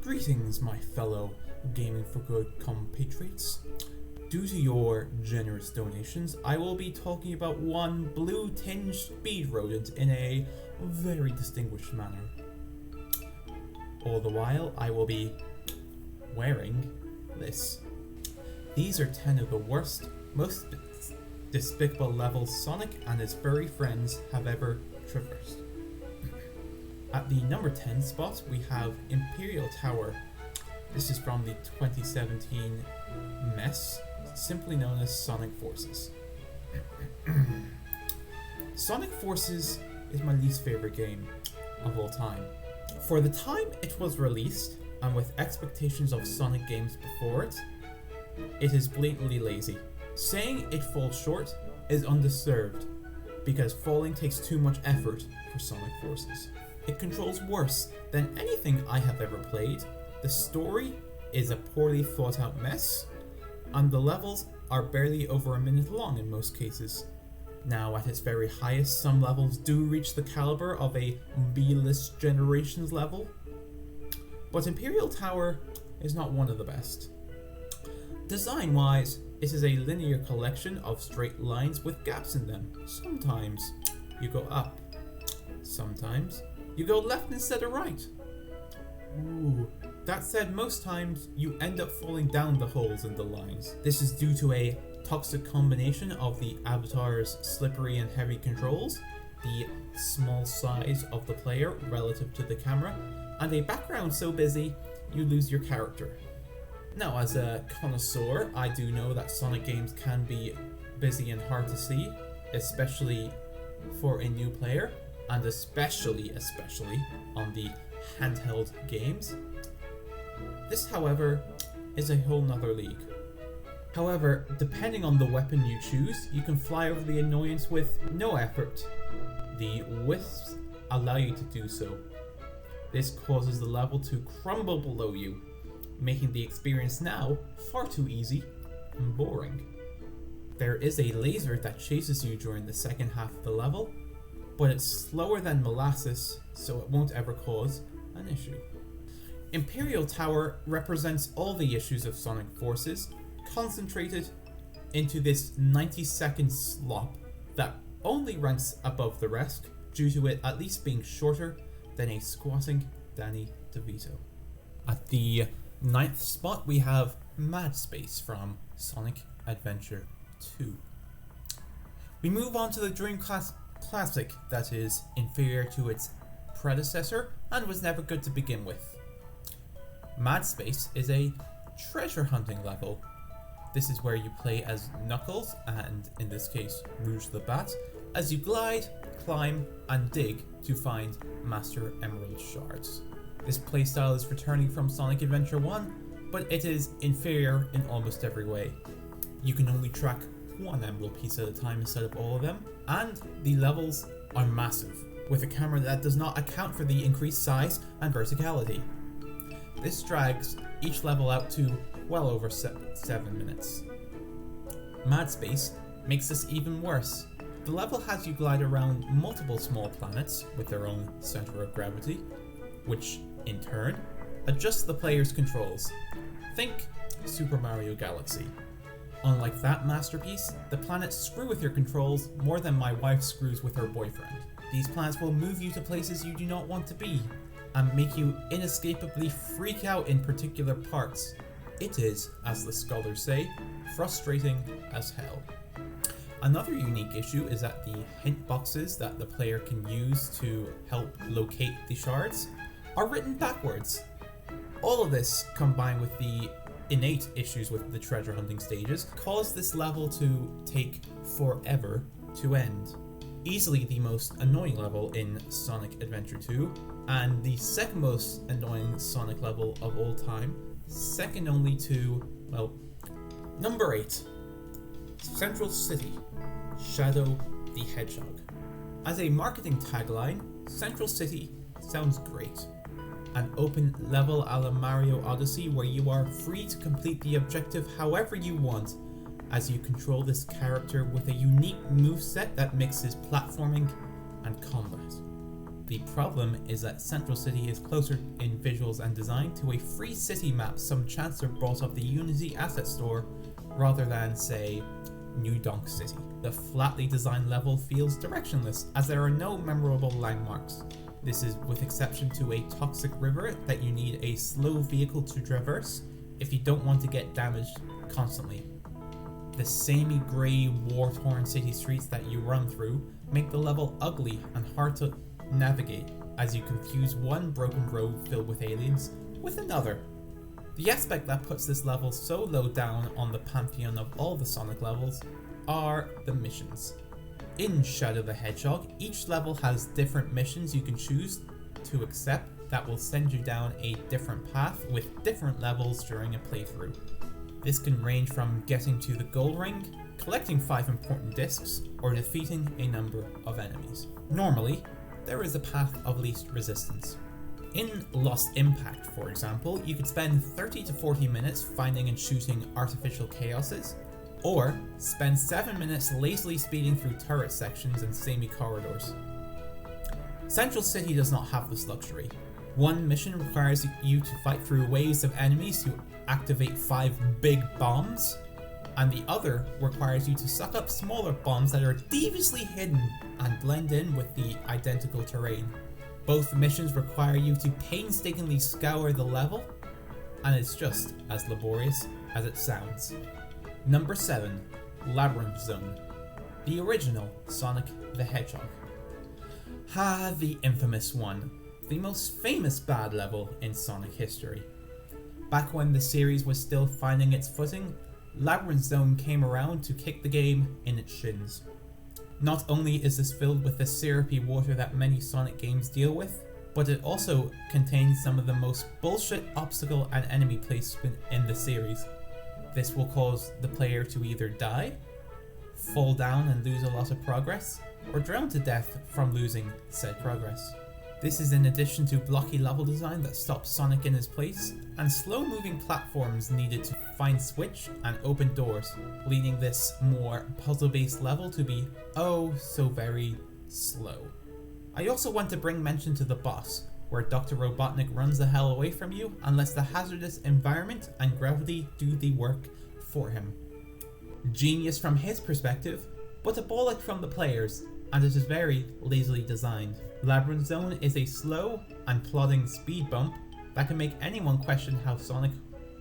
Greetings, my fellow Gaming for Good compatriots. Due to your generous donations, I will be talking about one blue-tinged speed rodent in a very distinguished manner. All the while, I will be wearing this. These are 10 of the worst, most despicable levels Sonic and his furry friends have ever traversed. At the number 10 spot, we have Imperial Tower. This is from the 2017 mess, simply known as Sonic Forces. Sonic Forces is my least favorite game of all time. For the time it was released, and with expectations of Sonic games before it, it is blatantly lazy. Saying it falls short is undeserved, because falling takes too much effort for Sonic Forces. It controls worse than anything I have ever played, the story is a poorly thought out mess, and the levels are barely over a minute long in most cases. Now at its very highest, some levels do reach the caliber of a B-list Generations level, but Imperial Tower is not one of the best. Design-wise, it is a linear collection of straight lines with gaps in them. Sometimes you go up, sometimes you go left instead of right. Ooh. That said, most times you end up falling down the holes in the lines. This is due to a toxic combination of the avatar's slippery and heavy controls, the small size of the player relative to the camera, and a background so busy you lose your character. Now, as a connoisseur, I do know that Sonic games can be busy and hard to see, especially for a new player, and especially on the handheld games. This, however, is a whole nother league. However, depending on the weapon you choose, you can fly over the annoyance with no effort. The wisps allow you to do so. This causes the level to crumble below you, making the experience now far too easy and boring. There is a laser that chases you during the second half of the level, but it's slower than molasses, so it won't ever cause an issue. Imperial Tower represents all the issues of Sonic Forces, concentrated into this 90-second slop that only ranks above the rest due to it at least being shorter than a squatting Danny DeVito. At the 9th spot, we have Mad Space from Sonic Adventure 2. We move on to the Dreamcast classic that is inferior to its predecessor and was never good to begin with. Mad Space is a treasure hunting level. This is where you play as Knuckles, and in this case Rouge the Bat, as you glide, climb, and dig to find Master Emerald shards. This playstyle is returning from Sonic Adventure 1, but it is inferior in almost every way. You can only track one emerald piece at a time instead of all of them, and the levels are massive, with a camera that does not account for the increased size and verticality. This drags each level out to well over 7 minutes. Mad Space makes this even worse. The level has you glide around multiple small planets with their own center of gravity, which in turn adjusts the player's controls. Think Super Mario Galaxy. Unlike that masterpiece, the planets screw with your controls more than my wife screws with her boyfriend. These planets will move you to places you do not want to be, and make you inescapably freak out in particular parts. It is, as the scholars say, frustrating as hell. Another unique issue is that the hint boxes that the player can use to help locate the shards are written backwards. All of this, combined with the innate issues with the treasure hunting stages, cause this level to take forever to end. Easily the most annoying level in Sonic Adventure 2, and the second most annoying Sonic level of all time, second only to, well, number 8, Central City, Shadow the Hedgehog. As a marketing tagline, Central City sounds great. An open level a la Mario Odyssey where you are free to complete the objective however you want, as you control this character with a unique moveset that mixes platforming and combat. The problem is that Central City is closer in visuals and design to a free city map some chancellor brought up the Unity asset store rather than, say, New Donk City. The flatly designed level feels directionless as there are no memorable landmarks. This is with exception to a toxic river that you need a slow vehicle to traverse if you don't want to get damaged constantly. The samey grey war-torn city streets that you run through make the level ugly and hard to navigate as you confuse one broken road filled with aliens with another. The aspect that puts this level so low down on the pantheon of all the Sonic levels are the missions. In Shadow the Hedgehog, each level has different missions you can choose to accept that will send you down a different path with different levels during a playthrough. This can range from getting to the gold ring, collecting 5 important discs, or defeating a number of enemies. Normally, there is a path of least resistance. In Lost Impact, for example, you could spend 30 to 40 minutes finding and shooting artificial chaoses, or spend 7 minutes lazily speeding through turret sections and samey corridors. Central City does not have this luxury. One mission requires you to fight through waves of enemies to activate 5 big bombs, and the other requires you to suck up smaller bombs that are deviously hidden and blend in with the identical terrain. Both missions require you to painstakingly scour the level, and it's just as laborious as it sounds. Number 7. Labyrinth Zone. The original Sonic the Hedgehog. The infamous one. The most famous bad level in Sonic history. Back when the series was still finding its footing, Labyrinth Zone came around to kick the game in its shins. Not only is this filled with the syrupy water that many Sonic games deal with, but it also contains some of the most bullshit obstacle and enemy placement in the series. This will cause the player to either die, fall down and lose a lot of progress, or drown to death from losing said progress. This is in addition to blocky level design that stops Sonic in his place, and slow moving platforms needed to find switch and open doors, leading this more puzzle based level to be oh so very slow. I also want to bring mention to the boss, where Dr. Robotnik runs the hell away from you and lets the hazardous environment and gravity do the work for him. Genius from his perspective, but a bollock from the players, and it is very lazily designed. Labyrinth Zone is a slow and plodding speed bump that can make anyone question how Sonic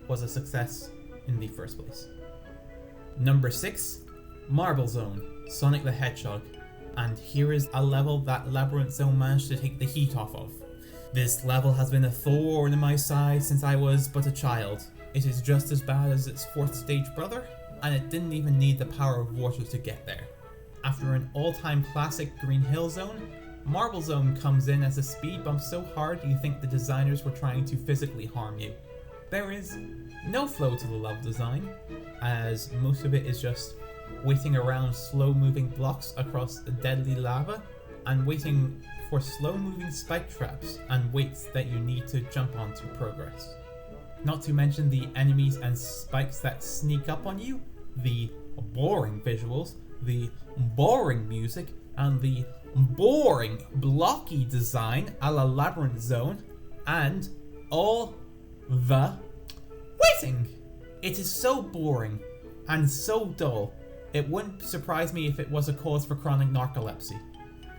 was a success in the first place. Number 6. Marble Zone, Sonic the Hedgehog. And here is a level that Labyrinth Zone managed to take the heat off of. This level has been a thorn in my side since I was but a child. It is just as bad as its 4th stage brother, and it didn't even need the power of water to get there. After an all-time classic Green Hill Zone, Marble Zone comes in as a speed bump so hard you think the designers were trying to physically harm you. There is no flow to the level design, as most of it is just waiting around slow-moving blocks across deadly lava, and waiting for slow-moving spike traps and weights that you need to jump on to progress. Not to mention the enemies and spikes that sneak up on you, the boring visuals, the boring music, and the boring blocky design a la Labyrinth Zone, and all the waiting. It is so boring and so dull, it wouldn't surprise me if it was a cause for chronic narcolepsy.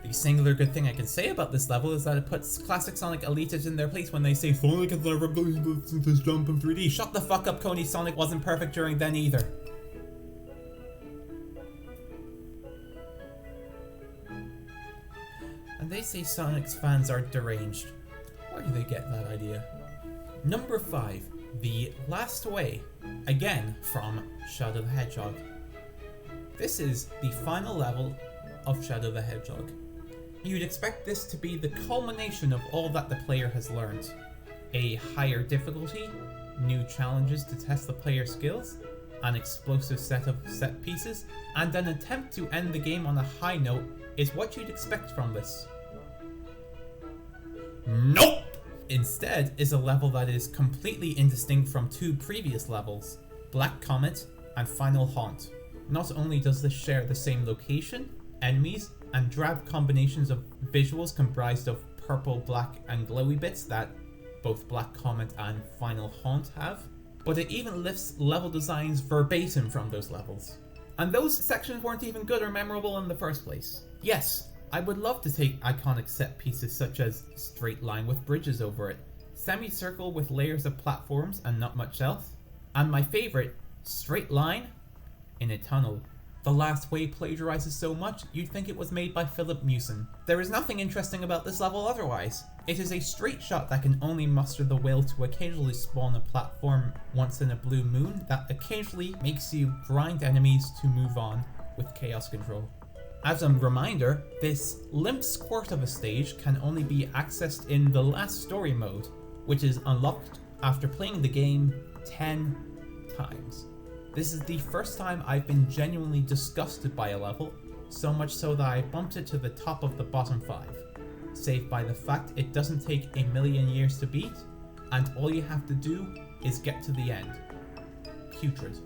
The singular good thing I can say about this level is that it puts classic Sonic elitists in their place when they say Sonic has never been this jump in 3D. Shut the fuck up, Coney. Sonic wasn't perfect during then either. And they say Sonic's fans are deranged. Where do they get that idea? Number 5. The Last Way. Again from Shadow the Hedgehog. This is the final level of Shadow the Hedgehog. You'd expect this to be the culmination of all that the player has learned. A higher difficulty, new challenges to test the player's skills, an explosive set of set pieces, and an attempt to end the game on a high note is what you'd expect from this. Nope! Instead is a level that is completely indistinct from 2 previous levels, Black Comet and Final Haunt. Not only does this share the same location, enemies, and drab combinations of visuals comprised of purple, black, and glowy bits that both Black Comet and Final Haunt have, but it even lifts level designs verbatim from those levels. And those sections weren't even good or memorable in the first place. Yes, I would love to take iconic set pieces such as straight line with bridges over it, semicircle with layers of platforms and not much else, and my favourite, straight line in a tunnel. The Last Wave plagiarizes so much, you'd think it was made by Philip Mewson. There is nothing interesting about this level otherwise. It is a straight shot that can only muster the will to occasionally spawn a platform once in a blue moon that occasionally makes you grind enemies to move on with chaos control. As a reminder, this limp squirt of a stage can only be accessed in the last story mode, which is unlocked after playing the game 10 times. This is the first time I've been genuinely disgusted by a level, so much so that I bumped it to the top of the bottom 5, saved by the fact it doesn't take a million years to beat, and all you have to do is get to the end. Putrid.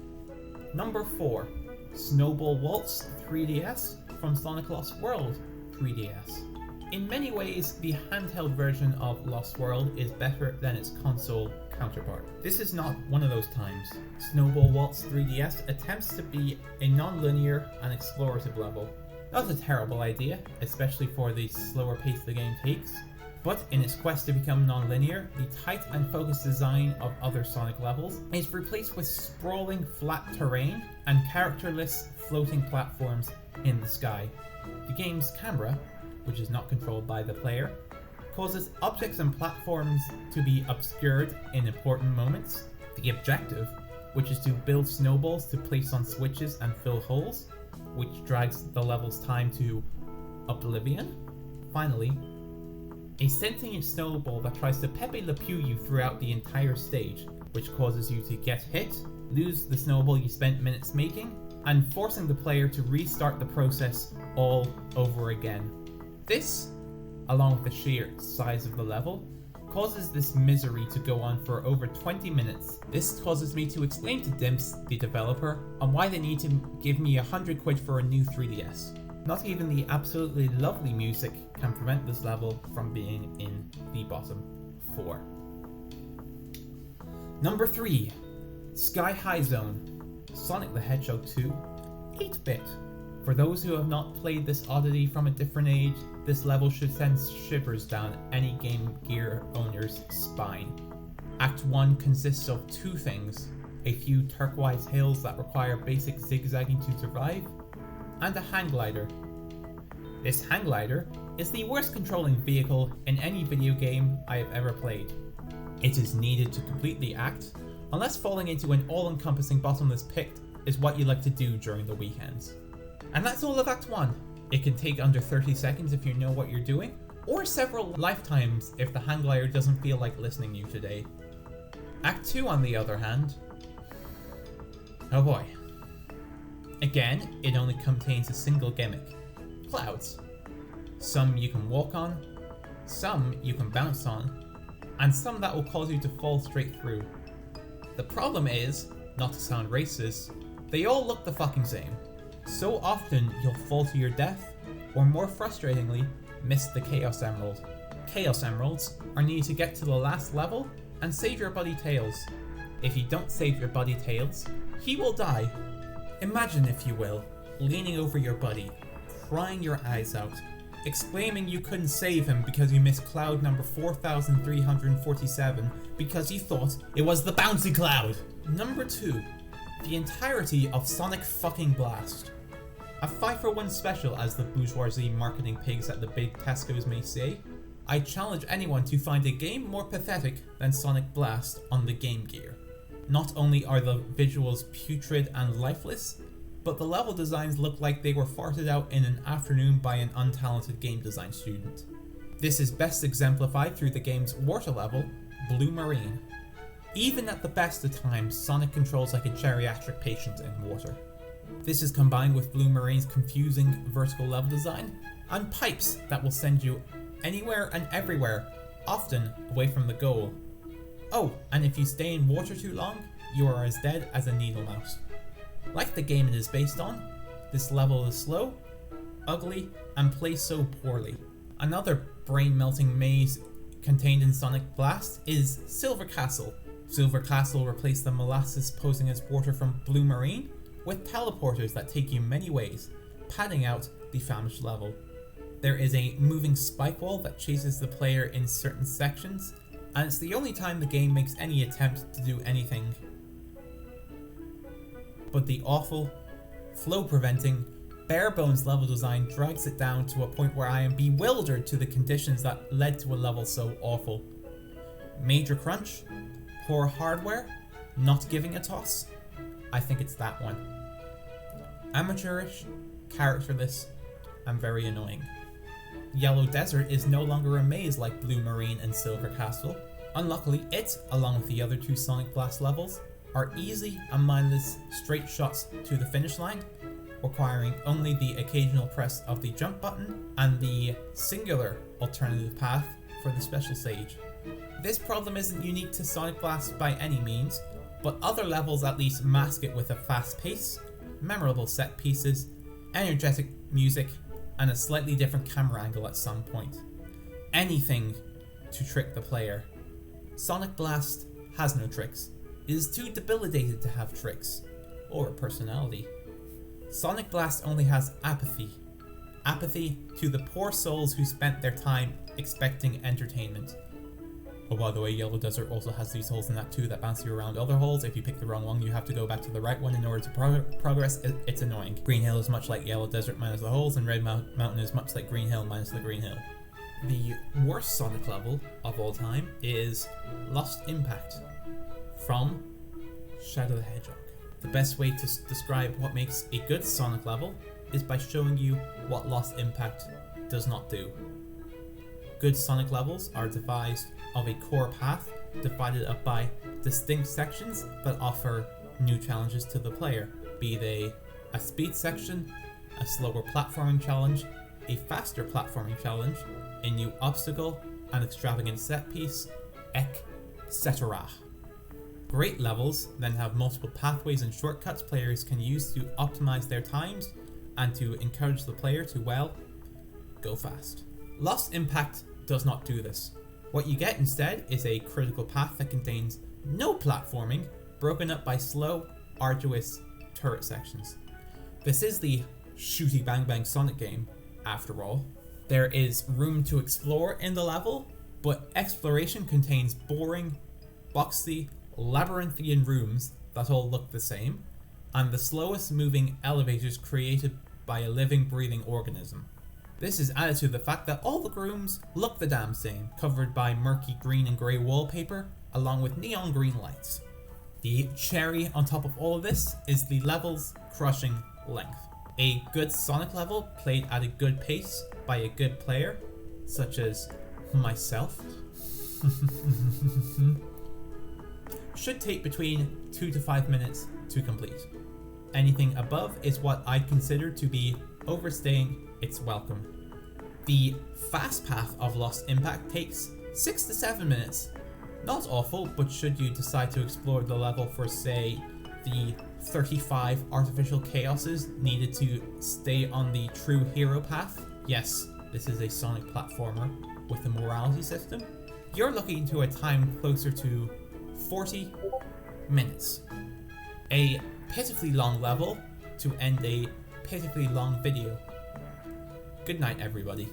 Number 4, Snowball Waltz 3DS from Sonic Lost World 3DS. In many ways, the handheld version of Lost World is better than its console counterpart. This is not one of those times. Snowball Waltz 3DS attempts to be a non-linear and explorative level. Not a terrible idea, especially for the slower pace the game takes, but in its quest to become non-linear, the tight and focused design of other Sonic levels is replaced with sprawling flat terrain and characterless floating platforms in the sky. The game's camera, which is not controlled by the player, causes objects and platforms to be obscured in important moments. The objective, which is to build snowballs to place on switches and fill holes, which drags the level's time to oblivion. Finally, a sentient snowball that tries to Pepe Le Pew you throughout the entire stage, which causes you to get hit, lose the snowball you spent minutes making, and forcing the player to restart the process all over again. This, along with the sheer size of the level, causes this misery to go on for over 20 minutes. This causes me to explain to Dimps, the developer, on why they need to give me 100 quid for a new 3DS. Not even the absolutely lovely music can prevent this level from being in the bottom 4. Number 3, Sky High Zone, Sonic the Hedgehog 2, 8-bit. For those who have not played this oddity from a different age, this level should send shivers down any Game Gear owner's spine. Act 1 consists of 2 things, a few turquoise hills that require basic zigzagging to survive, and a hang glider. This hang glider is the worst controlling vehicle in any video game I have ever played. It is needed to complete the act, unless falling into an all-encompassing bottomless pit is what you like to do during the weekends. And that's all of Act 1. It can take under 30 seconds if you know what you're doing, or several lifetimes if the hang glider doesn't feel like listening to you today. Act 2, on the other hand, oh boy. Again, it only contains a single gimmick: clouds. Some you can walk on, some you can bounce on, and some that will cause you to fall straight through. The problem is, not to sound racist, they all look the fucking same. So often you'll fall to your death, or more frustratingly, miss the Chaos Emerald. Chaos Emeralds are needed to get to the last level and save your buddy Tails. If you don't save your buddy Tails, he will die. Imagine, if you will, leaning over your buddy, crying your eyes out, exclaiming you couldn't save him because you missed cloud number 4347 because you thought it was the bouncy cloud. Number 2, the entirety of Sonic fucking Blast. A 5-for-1 special, as the bourgeoisie marketing pigs at the big Tesco's may say. I challenge anyone to find a game more pathetic than Sonic Blast on the Game Gear. Not only are the visuals putrid and lifeless, but the level designs look like they were farted out in an afternoon by an untalented game design student. This is best exemplified through the game's water level, Blue Marine. Even at the best of times, Sonic controls like a geriatric patient in water. This is combined with Blue Marine's confusing vertical level design, and pipes that will send you anywhere and everywhere, often away from the goal. Oh, and if you stay in water too long, you are as dead as a needle mouse. Like the game it is based on, this level is slow, ugly, and plays so poorly. Another brain-melting maze contained in Sonic Blast is Silver Castle. Silver Castle replaced the molasses posing as water from Blue Marine with teleporters that take you many ways, padding out the famished level. There is a moving spike wall that chases the player in certain sections, and it's the only time the game makes any attempt to do anything. But the awful, flow-preventing, bare-bones level design drags it down to a point where I am bewildered to the conditions that led to a level so awful. Major crunch, poor hardware, not giving a toss. I think it's that one. Amateurish, characterless, and very annoying. Yellow Desert is no longer a maze like Blue Marine and Silver Castle. Unluckily, it, along with the other two Sonic Blast levels, are easy and mindless straight shots to the finish line, requiring only the occasional press of the jump button and the singular alternative path for the special stage. This problem isn't unique to Sonic Blast by any means, but other levels at least mask it with a fast pace, memorable set pieces, energetic music, and a slightly different camera angle at some point. Anything to trick the player. Sonic Blast has no tricks. It is too debilitated to have tricks, or a personality. Sonic Blast only has apathy. Apathy to the poor souls who spent their time expecting entertainment. Oh, by the way, Yellow Desert also has these holes in that too that bounce you around other holes. If you pick the wrong one, you have to go back to the right one in order to progress. It's annoying. Green Hill is much like Yellow Desert minus the holes, and Red Mountain is much like Green Hill minus the Green Hill. The worst Sonic level of all time is Lost Impact from Shadow the Hedgehog. The best way to describe what makes a good Sonic level is by showing you what Lost Impact does not do. Good Sonic levels are devised of a core path divided up by distinct sections that offer new challenges to the player, be they a speed section, a slower platforming challenge, a faster platforming challenge, a new obstacle, an extravagant set piece, etc. Great levels then have multiple pathways and shortcuts players can use to optimize their times and to encourage the player to, well, go fast. Lost Impact does not do this. What you get instead is a critical path that contains no platforming, broken up by slow, arduous turret sections. This is the shooty bang bang Sonic game, after all. There is room to explore in the level, but exploration contains boring, boxy, labyrinthian rooms that all look the same, and the slowest moving elevators created by a living, breathing organism. This is added to the fact that all the rooms look the damn same, covered by murky green and grey wallpaper, along with neon green lights. The cherry on top of all of this is the level's crushing length. A good Sonic level played at a good pace by a good player, such as myself, should take between 2 to 5 minutes to complete. Anything above is what I'd consider to be overstaying its welcome. The fast path of Lost Impact takes 6 to 7 minutes. Not awful, but should you decide to explore the level for, say, the 35 artificial chaoses needed to stay on the true hero path, yes, this is a Sonic platformer with a morality system, you're looking into a time closer to 40 minutes. A pitifully long level to end a pitifully long video. Good night, everybody.